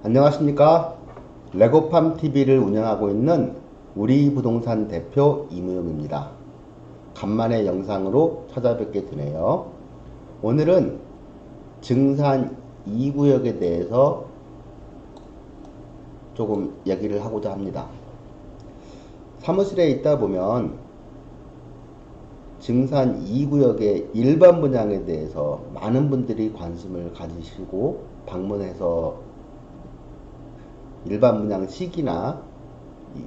안녕하십니까? 레고팜TV를 운영하고 있는 우리부동산 대표 이무용입니다. 간만에 영상으로 찾아뵙게 되네요. 오늘은 증산 2구역에 대해서 조금 얘기를 하고자 합니다. 사무실에 있다 보면 증산 2구역의 일반 분양에 대해서 많은 분들이 관심을 가지시고 방문해서 일반 분양 시기나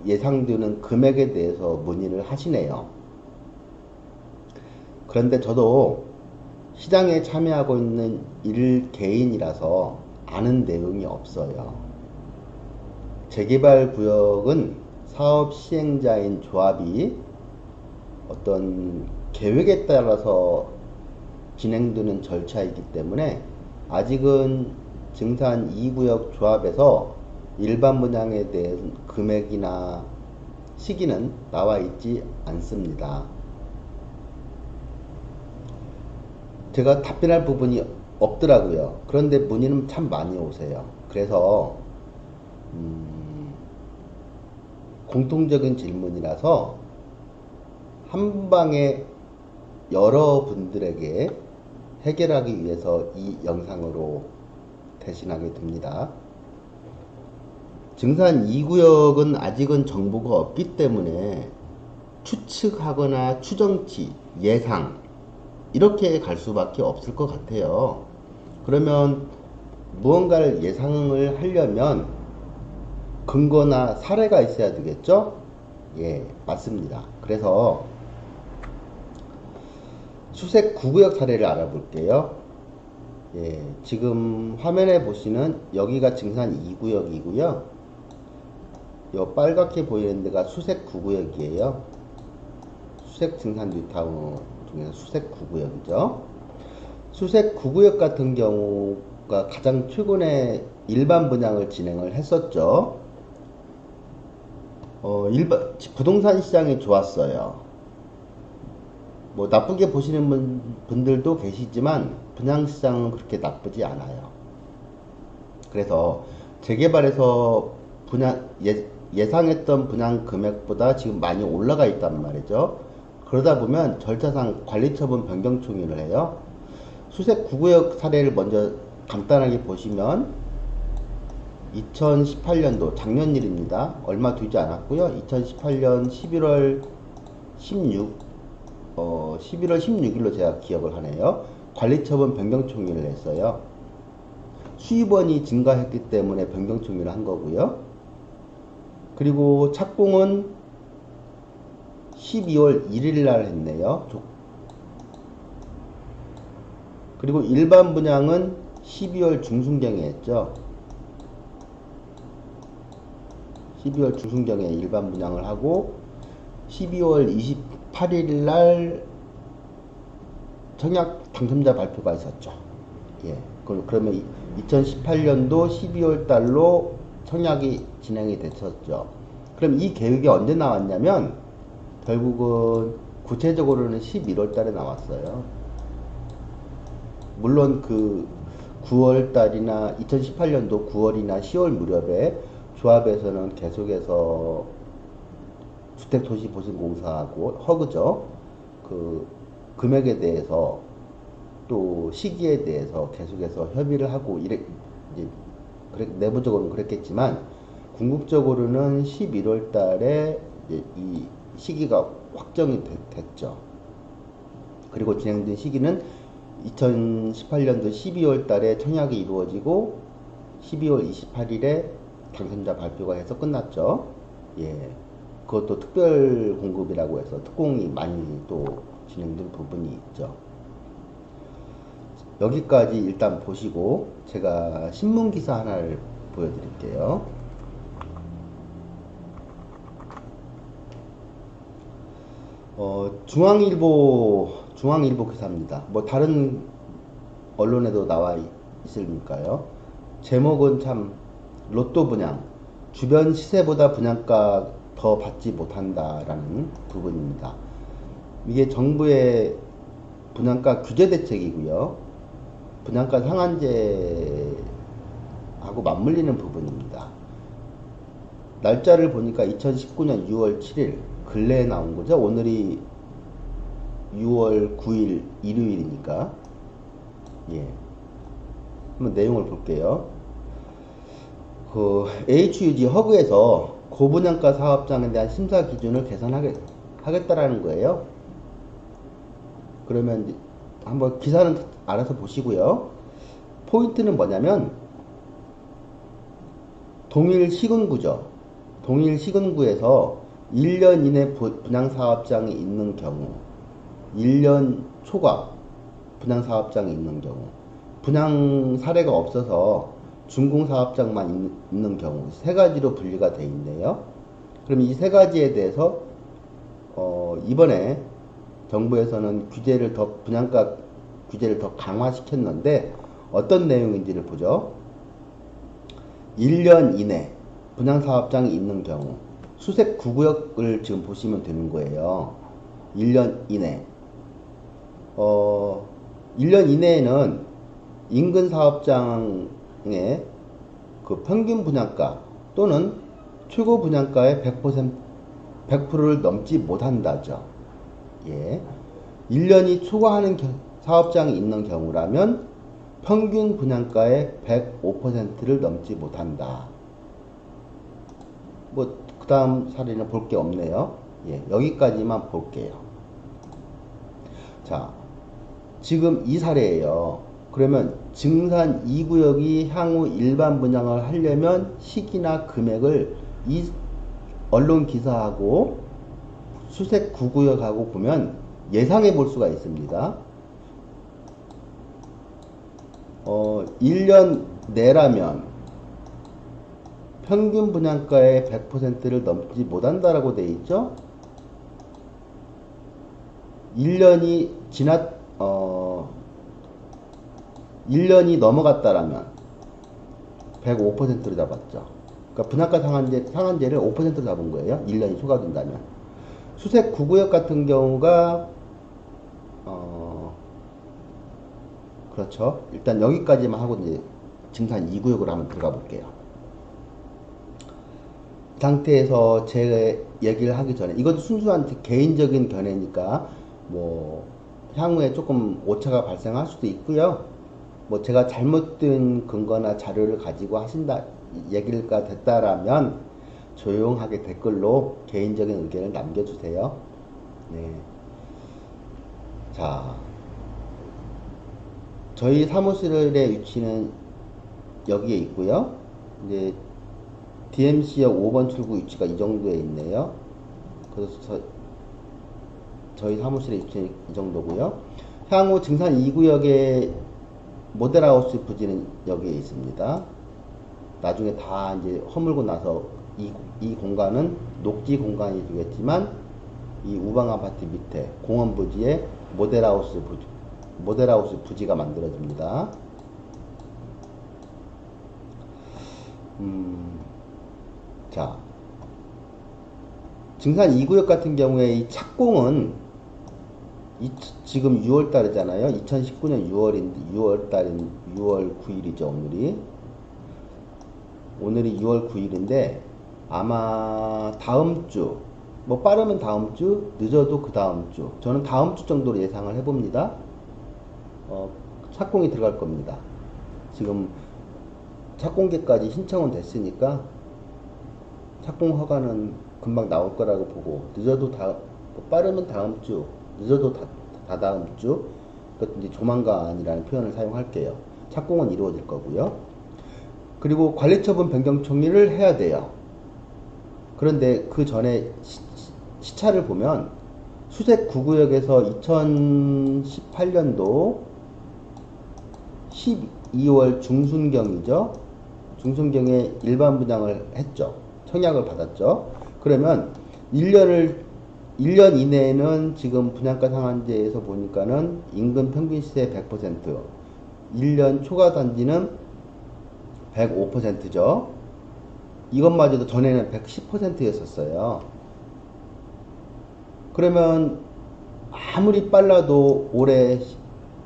예상되는 금액에 대해서 문의를 하시네요. 그런데 저도 시장에 참여하고 있는 일개인이라서 아는 내용이 없어요. 재개발 구역은 사업 시행자인 조합이 어떤 계획에 따라서 진행되는 절차이기 때문에 아직은 증산 2구역 조합에서 일반 분양에 대한 금액이나 시기는 나와 있지 않습니다. 제가 답변할 부분이 없더라고요. 그런데 문의는 참 많이 오세요. 그래서 공통적인 질문이라서 한 방에 여러분들에게 해결하기 위해서 이 영상으로 대신하게 됩니다. 증산 2구역은 아직은 정보가 없기 때문에 추측하거나 추정치, 예상 이렇게 갈 수밖에 없을 것 같아요. 그러면 무언가를 예상을 하려면 근거나 사례가 있어야 되겠죠? 예, 맞습니다. 그래서 수색 9구역 사례를 알아볼게요. 예, 지금 화면에 보시는 여기가 증산 2구역이고요. 요 빨갛게 보이는 데가 수색 9구역이에요. 수색 증산 뉴타운 중에서 수색 9구역이죠. 수색 9구역 같은 경우가 가장 최근에 일반 분양을 진행을 했었죠. 부동산 시장이 좋았어요. 뭐 나쁘게 보시는 분들도 계시지만 분양 시장은 그렇게 나쁘지 않아요. 그래서 재개발에서 예상했던 분양 금액보다 지금 많이 올라가 있단 말이죠. 그러다 보면 절차상 관리처분 변경 총리를 해요. 수색 9구역 사례를 먼저 간단하게 보시면 2018년도 작년 일입니다. 얼마 되지 않았고요. 2018년 11월 16일로 제가 기억을 하네요. 관리처분 변경 총리를 했어요. 수입원이 증가했기 때문에 변경 총리를 한 거고요. 그리고 착공은 12월 1일 날 했네요. 그리고 일반 분양은 12월 중순경에 했죠. 12월 중순경에 일반 분양을 하고 12월 28일 날 청약 당첨자 발표가 있었죠. 예. 그러면 2018년도 12월 달로 청약이 진행이 됐었죠. 그럼 이 계획이 언제 나왔냐면 결국은 구체적으로는 11월 달에 나왔어요. 물론 그 9월 달이나 2018년도 9월이나 10월 무렵에 조합에서는 계속해서 주택도시보증공사하고 허그죠. 그 금액에 대해서 또 시기에 대해서 계속해서 협의를 하고 이제 내부적으로는 그랬겠지만 궁극적으로는 11월 달에 이 시기가 확정이 됐죠. 그리고 진행된 시기는 2018년도 12월 달에 청약이 이루어지고 12월 28일에 당첨자 발표가 해서 끝났죠. 예. 그것도 특별 공급이라고 해서 특공이 많이 또 진행된 부분이 있죠. 여기까지 일단 보시고 제가 신문기사 하나를 보여드릴게요. 중앙일보 기사입니다. 뭐 다른 언론에도 나와 있으니까요. 제목은 참 로또 분양, 주변 시세보다 분양가 더 받지 못한다라는 부분입니다. 이게 정부의 분양가 규제 대책이고요. 분양가 상한제하고 계획하고 맞물리는 부분입니다. 날짜를 보니까 2019년 6월 7일 근래에 나온 거죠. 오늘이 6월 9일 일요일이니까. 예. 한번 내용을 볼게요. HUG 허그에서 고분양가 사업장에 대한 심사 기준을 개선하겠다라는 거예요. 그러면 한번 기사는 알아서 보시고요. 포인트는 뭐냐면 동일 시군구죠. 동일 시군구에서 1년 이내 분양사업장이 있는 경우, 1년 초과 분양사업장이 있는 경우, 분양 사례가 없어서 준공사업장만 있는 경우 세 가지로 분리가 되어 있네요. 그럼 이 세 가지에 대해서 이번에 정부에서는 분양가 규제를 더 강화시켰는데 어떤 내용인지를 보죠. 1년 이내 분양사업장이 있는 경우 수색 9구역을 지금 보시면 되는 거예요. 1년 이내 1년 이내에는 인근 사업장의 그 평균 분양가 또는 최고 분양가의 100%를 넘지 못한다죠. 예. 1년이 초과하는 사업장이 있는 경우라면 평균 분양가의 105%를 넘지 못한다. 그 다음 사례는 볼 게 없네요. 예, 여기까지만 볼게요. 자, 지금 이 사례예요. 그러면 증산 2구역이 향후 일반 분양을 하려면 시기나 금액을 이 언론 기사하고 수색 9구역하고 보면 예상해 볼 수가 있습니다. 1년 내라면 평균 분양가의 100%를 넘지 못한다라고 되어 있죠. 1년이 1년이 넘어갔다라면 105%로 잡았죠. 그러니까 분양가 상한제를 5%로 잡은 거예요. 1년이 초과된다면. 수색 9구역 같은 경우가 그렇죠. 일단 여기까지만 하고 이제 증산 2구역으로 한번 들어가 볼게요. 이 상태에서 제 얘기를 하기 전에 이것도 순수한 개인적인 견해니까 뭐 향후에 조금 오차가 발생할 수도 있고요. 뭐 제가 잘못된 근거나 자료를 가지고 얘기가 됐다라면 조용하게 댓글로 개인적인 의견을 남겨주세요. 네. 자, 저희 사무실의 위치는 여기에 있고요. 이제 DMC역 5번 출구 위치가 이 정도에 있네요. 그래서 저희 사무실의 위치는 이 정도고요. 향후 증산 2구역의 모델하우스 부지는 여기에 있습니다. 나중에 다 이제 허물고 나서 이 공간은 녹지 공간이 되겠지만 이 우방 아파트 밑에 공원 부지에 모델하우스 부지가 만들어집니다. 자, 증산 2구역 같은 경우에 이 착공은 지금 6월 달이잖아요. 2019년 6월 9일이죠, 오늘이 6월 9일인데 아마 다음 주, 뭐 빠르면 다음 주, 늦어도 그 다음 주, 저는 다음 주 정도로 예상을 해봅니다. 착공이 들어갈 겁니다. 지금 착공계까지 신청은 됐으니까 착공 허가는 금방 나올 거라고 보고, 늦어도 빠르면 다음 주, 늦어도 다다음 주, 그것도 이제 조만간이라는 표현을 사용할게요. 착공은 이루어질 거고요. 그리고 관리처분 변경 총리를 해야 돼요. 그런데 그 전에 시차를 보면 수색 9구역에서 2018년도 12월 중순경이죠. 중순경에 일반 분양을 했죠. 청약을 받았죠. 그러면 1년 이내에는 지금 분양가 상한제에서 보니까는 인근 평균 시세 100%, 1년 초과 단지는 105%죠. 이것마저도 전에는 110%였었어요. 그러면 아무리 빨라도 올해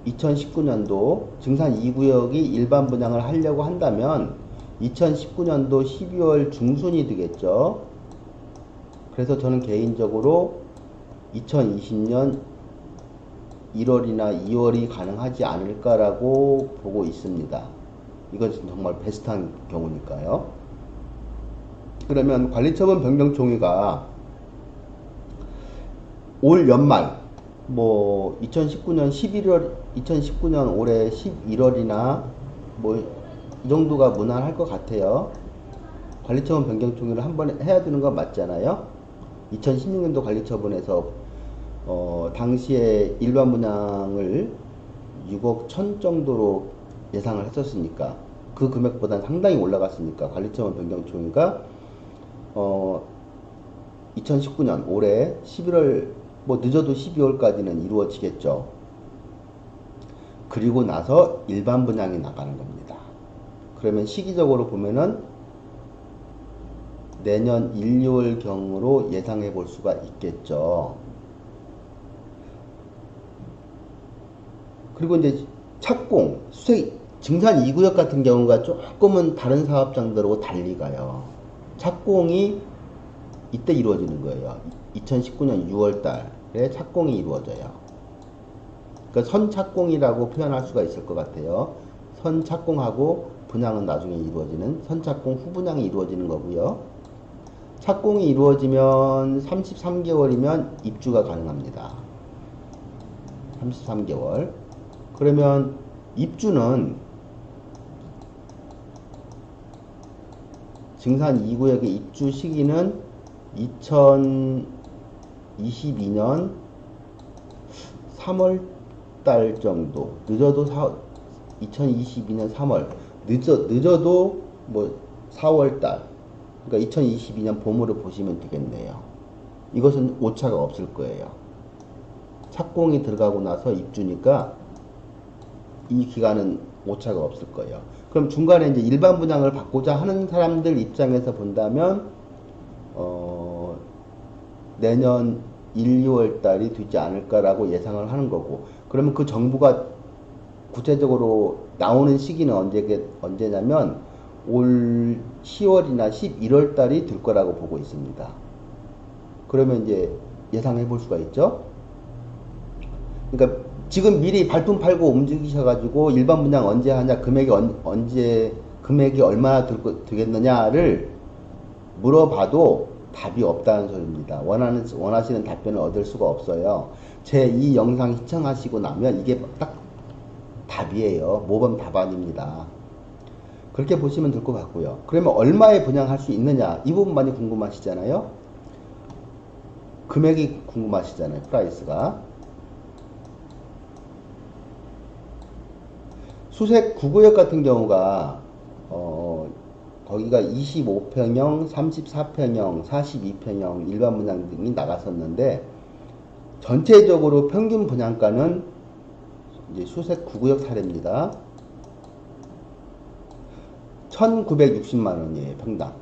2019년도 증산 2구역이 일반 분양을 하려고 한다면 2019년도 12월 중순이 되겠죠. 그래서 저는 개인적으로 2020년 1월이나 2월이 가능하지 않을까라고 보고 있습니다. 이것은 정말 베스트한 경우니까요. 그러면 관리처분 변경 총의가 올 연말 2019년 11월 2019년 올해 11월이나 이 정도가 무난할 것 같아요. 관리처분 변경 총의를 한번 해야 되는 건 맞잖아요. 2016년도 관리처분에서 당시에 일반 분양을 6억 1천 정도로 예상을 했었으니까 그 금액보다는 상당히 올라갔으니까 관리처분 변경 총의가 2019년 올해 11월 늦어도 12월까지는 이루어지겠죠. 그리고 나서 일반 분양이 나가는 겁니다. 그러면 시기적으로 보면은 내년 1, 2월 경으로 예상해 볼 수가 있겠죠. 그리고 이제 착공, 수색, 증산 2구역 같은 경우가 조금은 다른 사업장들하고 달리 가요. 착공이 이때 이루어지는 거예요. 2019년 6월 달에 착공이 이루어져요. 그러니까 선착공이라고 표현할 수가 있을 것 같아요. 선착공하고 분양은 나중에 이루어지는 선착공 후 분양이 이루어지는 거고요. 착공이 이루어지면 33개월이면 입주가 가능합니다. 33개월. 그러면 입주는 증산 2구역의 입주 시기는 2022년 3월 달 정도, 늦어도 2022년 3월, 늦어도 4월 달, 그러니까 2022년 봄으로 보시면 되겠네요. 이것은 오차가 없을 거예요. 착공이 들어가고 나서 입주니까 이 기간은 오차가 없을 거예요. 그럼 중간에 이제 일반 분양을 받고자 하는 사람들 입장에서 본다면 내년 1, 2월 달이 되지 않을까라고 예상을 하는 거고, 그러면 그 정부가 구체적으로 나오는 시기는 언제냐면 올 10월이나 11월 달이 될 거라고 보고 있습니다. 그러면 이제 예상해 볼 수가 있죠. 그러니까 지금 미리 발품 팔고 움직이셔가지고 일반 분양 언제 하냐, 금액이 얼마나 되겠느냐를 물어봐도 답이 없다는 소리입니다. 원하시는 답변을 얻을 수가 없어요. 제 이 영상 시청하시고 나면 이게 딱 답이에요. 모범 답안입니다. 그렇게 보시면 될 것 같고요. 그러면 얼마에 분양할 수 있느냐, 이 부분 많이 궁금하시잖아요. 금액이 궁금하시잖아요. 프라이스가. 수색 9구역 같은 경우가 거기가 25평형, 34평형, 42평형 일반 분양 등이 나갔었는데, 전체적으로 평균 분양가는 이제 수색 9구역 사례입니다. 1960만원이에요. 평당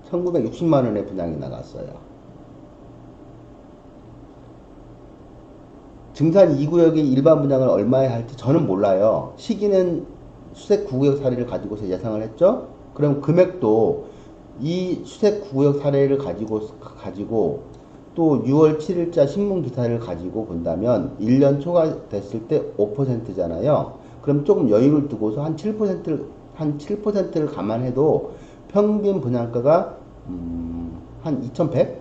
1960만원의 분양이 나갔어요. 증산 2구역의 일반 분양을 얼마에 할지 저는 몰라요. 시기는 수색 9구역 사례를 가지고서 예상을 했죠. 그럼 금액도 이 수색 9구역 사례를 가지고 또 6월 7일자 신문 기사를 가지고 본다면 1년 초가 됐을 때 5%잖아요. 그럼 조금 여유를 두고서 한 7%를 감안해도 평균 분양가가 한 2,100?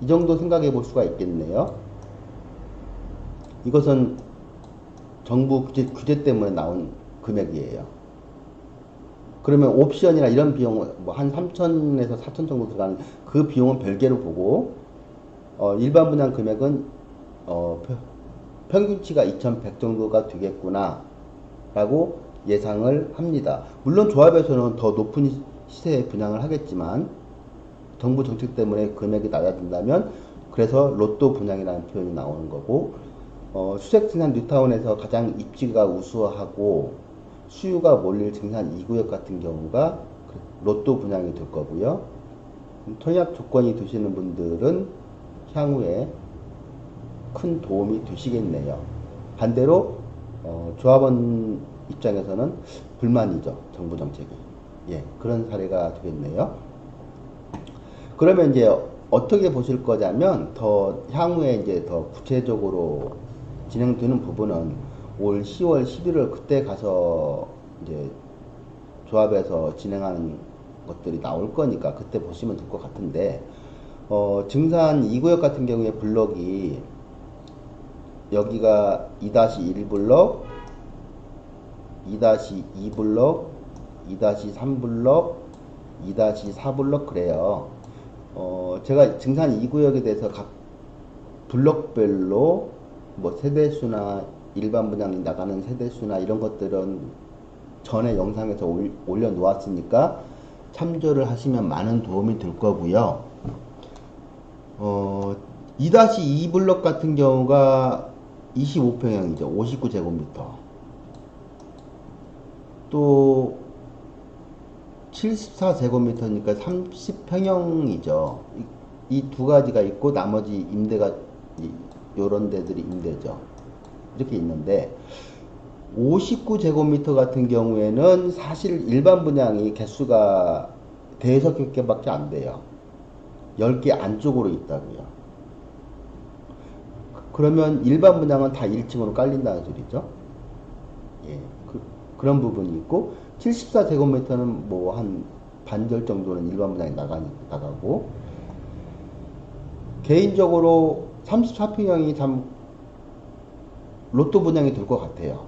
이 정도 생각해 볼 수가 있겠네요. 이것은 정부 규제 때문에 나온 금액이에요. 그러면 옵션이나 이런 비용은 한 3천에서 4천 정도 들어가는 그 비용은 별개로 보고, 일반 분양 금액은 평균치가 2,100 정도가 되겠구나 라고 예상을 합니다. 물론 조합에서는 더 높은 시세에 분양을 하겠지만 정부 정책 때문에 금액이 낮아진다면 그래서 로또 분양이라는 표현이 나오는 거고, 수색 증산 뉴타운에서 가장 입지가 우수하고 수요가 몰릴 증산 2구역 같은 경우가 로또 분양이 될 거고요. 청약 조건이 되시는 분들은 향후에 큰 도움이 되시겠네요. 반대로 조합원 입장에서는 불만이죠. 정부 정책이. 예, 그런 사례가 되겠네요. 그러면 이제 어떻게 보실 거냐면 더 향후에 이제 더 구체적으로 진행되는 부분은 올 10월, 11월 그때 가서 이제 조합에서 진행하는 것들이 나올 거니까 그때 보시면 될 것 같은데, 증산 2구역 같은 경우에 블럭이 여기가 2-1블럭, 2-2블럭, 2-3블럭, 2-4블럭 그래요. 제가 증산 2구역에 대해서 각 블럭별로 뭐 세대수나 일반 분양이 나가는 세대수나 이런 것들은 전에 영상에서 올려놓았으니까 참조를 하시면 많은 도움이 될 거고요. 2-2 블럭 같은 경우가 25평형이죠. 59제곱미터. 또 74제곱미터니까 30평형이죠. 이 두 가지가 있고 나머지 임대가 요런 데들이 임대죠. 이렇게 있는데 59제곱미터 같은 경우에는 사실 일반 분양이 개수가 대여섯 개밖에 안 돼요. 10개 안쪽으로 있다고요. 그러면 일반 분양은 다 1층으로 깔린다는 소리죠. 예, 그런 부분이 있고 74제곱미터는 뭐 한 반절 정도는 일반 분양이 나가고 개인적으로 34평형이 참 로또 분양이 될 것 같아요.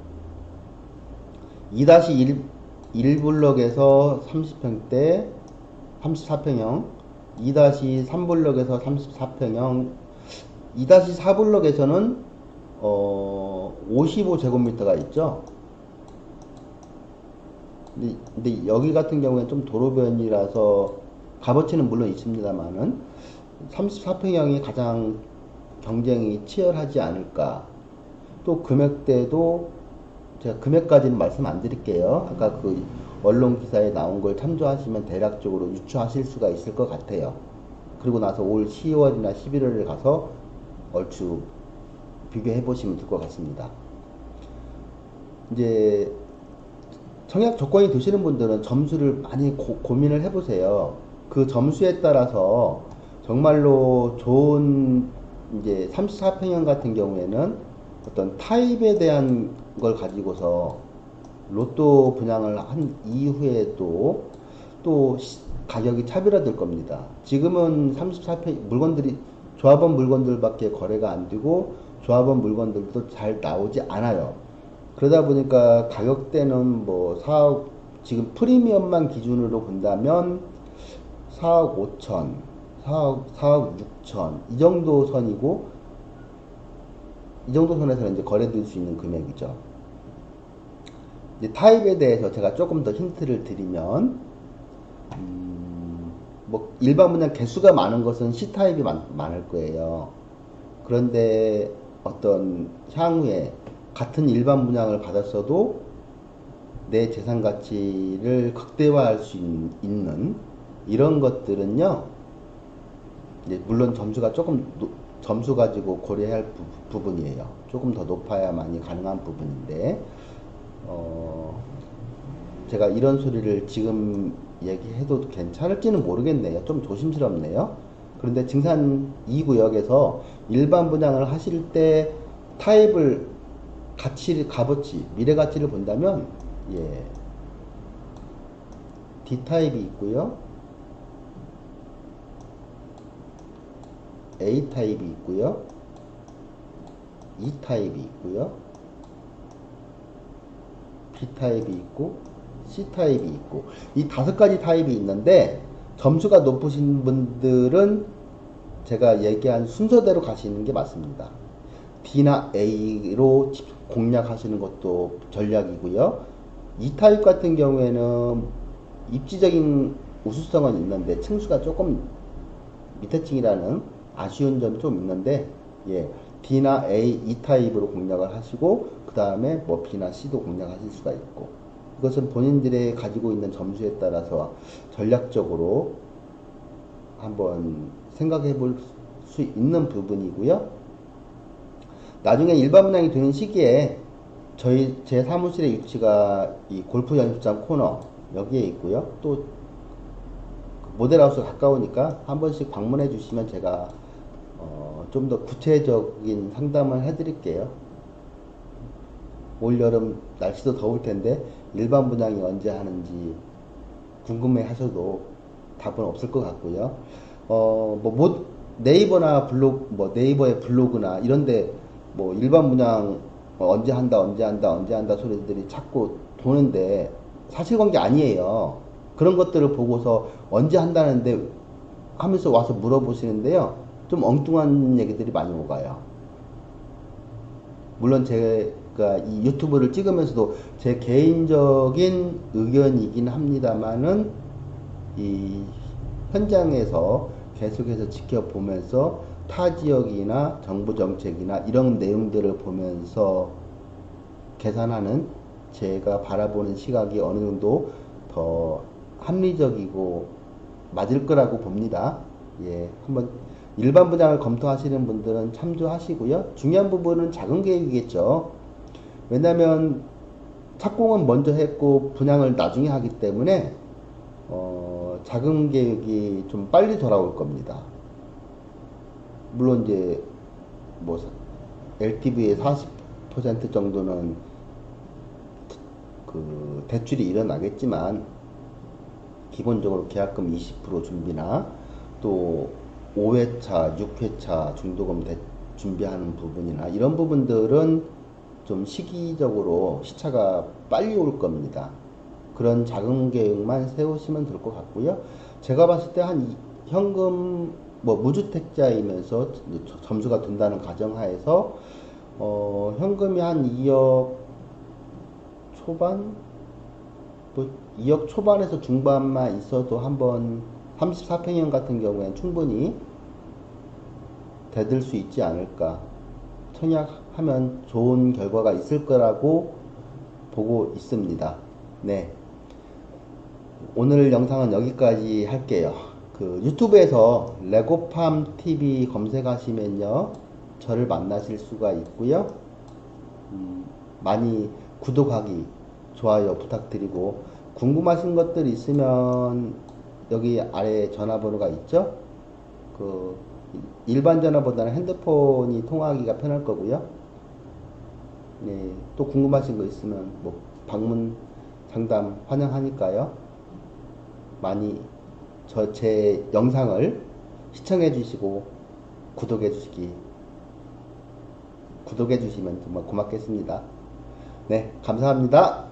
2-1블럭에서 30평대 34평형, 2-3블럭에서 34평형, 2-4블럭에서는 55제곱미터가 있죠. 근데 여기 같은 경우에는 좀 도로변이라서 값어치는 물론 있습니다만은 34평형이 가장 경쟁이 치열하지 않을까. 또 금액대도 제가 금액까지는 말씀 안 드릴게요. 아까 그 언론 기사에 나온 걸 참조하시면 대략적으로 유추하실 수가 있을 것 같아요. 그리고 나서 올 10월이나 11월에 가서 얼추 비교해 보시면 될 것 같습니다. 이제 청약 조건이 되시는 분들은 점수를 많이 고민을 해보세요. 그 점수에 따라서 정말로 좋은 이제 34평형 같은 경우에는 어떤 타입에 대한 걸 가지고서 로또 분양을 한 이후에도 또 가격이 차별화될 겁니다. 지금은 34평 물건들이 조합원 물건들밖에 거래가 안 되고 조합원 물건들도 잘 나오지 않아요. 그러다 보니까 가격대는 뭐 4억, 지금 프리미엄만 기준으로 본다면 4억 5천, 4억 6천 이 정도 선이고, 이 정도 선에서는 이제 거래될 수 있는 금액이죠. 이제 타입에 대해서 제가 조금 더 힌트를 드리면, 뭐 일반 분양 개수가 많은 것은 C타입이 많을 거예요. 그런데 어떤 향후에 같은 일반 분양을 받았어도 내 재산 가치를 극대화할 수 있는 이런 것들은요, 이제 물론 점수가 조금 점수 가지고 고려해야 할 부분이에요. 조금 더 높아야만이 가능한 부분인데, 제가 이런 소리를 지금 얘기해도 괜찮을지는 모르겠네요. 좀 조심스럽네요. 그런데 증산 2구역에서 일반 분양을 하실 때 타입을 값어치, 미래 가치를 본다면, 예, D타입이 있고요. A타입이 있고요. E타입이 있고요. B타입이 있고 C타입이 있고 이 5가지 타입이 있는데, 점수가 높으신 분들은 제가 얘기한 순서대로 가시는 게 맞습니다. D나 A로 공략하시는 것도 전략이고요. E타입 같은 경우에는 입지적인 우수성은 있는데 층수가 조금 밑에 층이라는 아쉬운 점이 좀 있는데, 예, D나 A, E타입으로 공략을 하시고 그 다음에 뭐 B나 C도 공략하실 수가 있고, 이것은 본인들의 가지고 있는 점수에 따라서 전략적으로 한번 생각해 볼 수 있는 부분이고요. 나중에 일반 분양이 되는 시기에 제 사무실의 위치가 이 골프 연습장 코너 여기에 있고요. 또 모델하우스 가까우니까 한 번씩 방문해 주시면 제가 좀 더 구체적인 상담을 해 드릴게요. 올 여름 날씨도 더울 텐데 일반 분양이 언제 하는지 궁금해 하셔도 답은 없을 것 같고요. 네이버나 네이버의 블로그나 이런데 뭐 일반 분양 언제 한다, 언제 한다, 언제 한다 소리들이 자꾸 도는데 사실관계 아니에요. 그런 것들을 보고서 언제 한다는데 하면서 와서 물어보시는데요. 좀 엉뚱한 얘기들이 많이 오가요. 물론 제가 이 유튜브를 찍으면서도 제 개인적인 의견이긴 합니다만은 이 현장에서 계속해서 지켜보면서 타 지역이나 정부 정책이나 이런 내용들을 보면서 계산하는 제가 바라보는 시각이 어느 정도 더 합리적이고 맞을 거라고 봅니다. 예, 한번 일반 분양을 검토하시는 분들은 참조하시고요. 중요한 부분은 자금 계획이겠죠. 왜냐면 착공은 먼저 했고 분양을 나중에 하기 때문에 자금 계획이 좀 빨리 돌아올 겁니다. 물론 이제 뭐 LTV의 40% 정도는 그 대출이 일어나겠지만 기본적으로 계약금 20% 준비나 또 5회차, 6회차 중도금 준비하는 부분이나 이런 부분들은 좀 시기적으로 시차가 빨리 올 겁니다. 그런 자금 계획만 세우시면 될 것 같고요. 제가 봤을 때 한 현금 무주택자이면서 점수가 든다는 가정하에서 현금이 한 2억 초반 2억 초반에서 중반만 있어도 한번 34평형 같은 경우에는 충분히 대들 수 있지 않을까. 청약하면 좋은 결과가 있을 거라고 보고 있습니다. 네. 오늘 영상은 여기까지 할게요. 그 유튜브에서 레고팜 TV 검색하시면요. 저를 만나실 수가 있고요. 많이 구독하기, 좋아요 부탁드리고 궁금하신 것들 있으면 여기 아래 전화번호가 있죠? 그 일반 전화보다는 핸드폰이 통화하기가 편할 거고요. 네, 또 궁금하신 거 있으면 뭐 방문 상담 환영하니까요. 많이 제 영상을 시청해 주시고 구독해 주시면 정말 고맙겠습니다. 네, 감사합니다.